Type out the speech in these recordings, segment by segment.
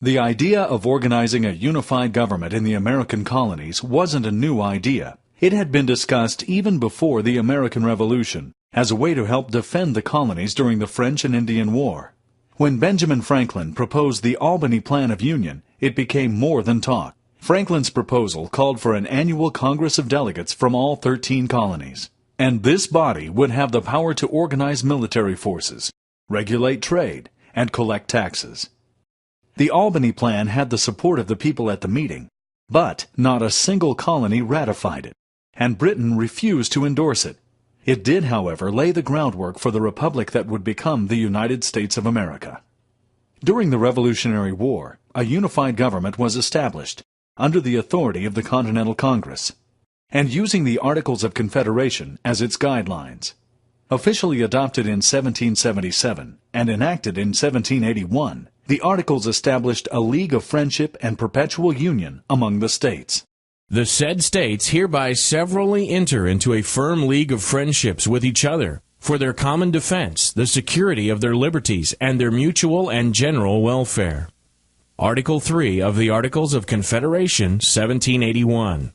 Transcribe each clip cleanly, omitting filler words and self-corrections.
The idea of organizing a unified government in the American colonies wasn't a new idea. It had been discussed even before the American Revolution as a way to help defend the colonies during the French and Indian War. When Benjamin Franklin proposed the Albany Plan of Union, it became more than talk. Franklin's proposal called for an annual Congress of Delegates from all 13 colonies. And this body would have the power to organize military forces, regulate trade, and collect taxes. The Albany Plan had the support of the people at the meeting, but not a single colony ratified it, and Britain refused to endorse it. It did, however, lay the groundwork for the republic that would become the United States of America. During the Revolutionary War, a unified government was established under the authority of the Continental Congress, and using the Articles of Confederation as its guidelines. Officially adopted in 1777 and enacted in 1781, the Articles established a league of friendship and perpetual union among the states. The said states hereby severally enter into a firm league of friendships with each other for their common defense, the security of their liberties, and their mutual and general welfare. Article 3 of the Articles of Confederation, 1781.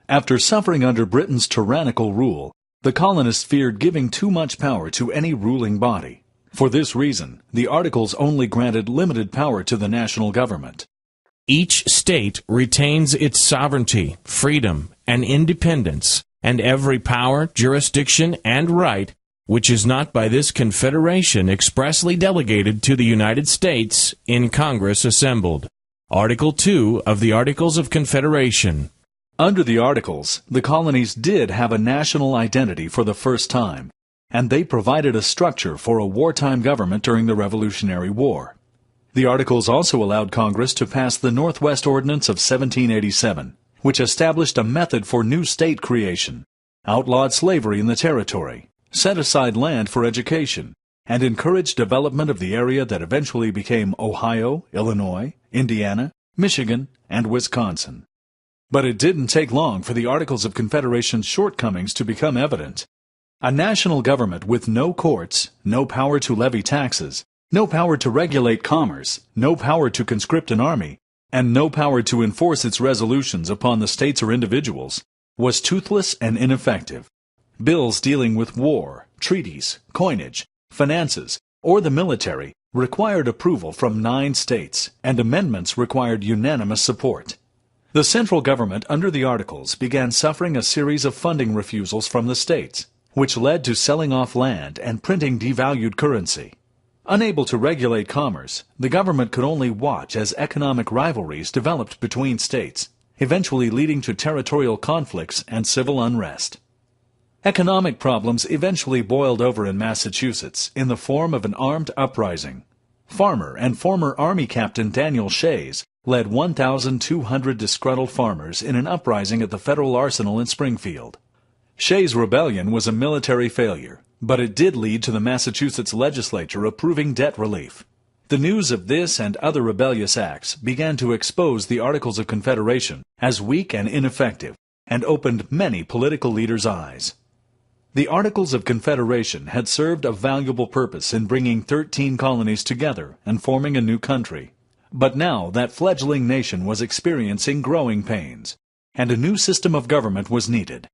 After suffering under Britain's tyrannical rule, the colonists feared giving too much power to any ruling body. For this reason, the Articles only granted limited power to the national government. Each state retains its sovereignty, freedom, and independence, and every power, jurisdiction, and right which is not by this Confederation expressly delegated to the United States in Congress assembled. Article 2 of the Articles of Confederation. Under the Articles, the colonies did have a national identity for the first time, and they provided a structure for a wartime government during the Revolutionary War. The Articles also allowed Congress to pass the Northwest Ordinance of 1787, which established a method for new state creation, outlawed slavery in the territory, set aside land for education, and encouraged development of the area that eventually became Ohio, Illinois, Indiana, Michigan, and Wisconsin. But it didn't take long for the Articles of Confederation's shortcomings to become evident. A national government with no courts, no power to levy taxes, no power to regulate commerce, no power to conscript an army, and no power to enforce its resolutions upon the states or individuals, was toothless and ineffective. Bills dealing with war, treaties, coinage, finances, or the military required approval from 9 states, and amendments required unanimous support. The central government under the Articles began suffering a series of funding refusals from the states, which led to selling off land and printing devalued currency. Unable to regulate commerce, the government could only watch as economic rivalries developed between states, eventually leading to territorial conflicts and civil unrest. Economic problems eventually boiled over in Massachusetts in the form of an armed uprising. Farmer and former Army Captain Daniel Shays led 1,200 disgruntled farmers in an uprising at the Federal Arsenal in Springfield. Shays' rebellion was a military failure, but it did lead to the Massachusetts legislature approving debt relief. The news of this and other rebellious acts began to expose the Articles of Confederation as weak and ineffective, and opened many political leaders' eyes. The Articles of Confederation had served a valuable purpose in bringing 13 colonies together and forming a new country. But now that fledgling nation was experiencing growing pains, and a new system of government was needed.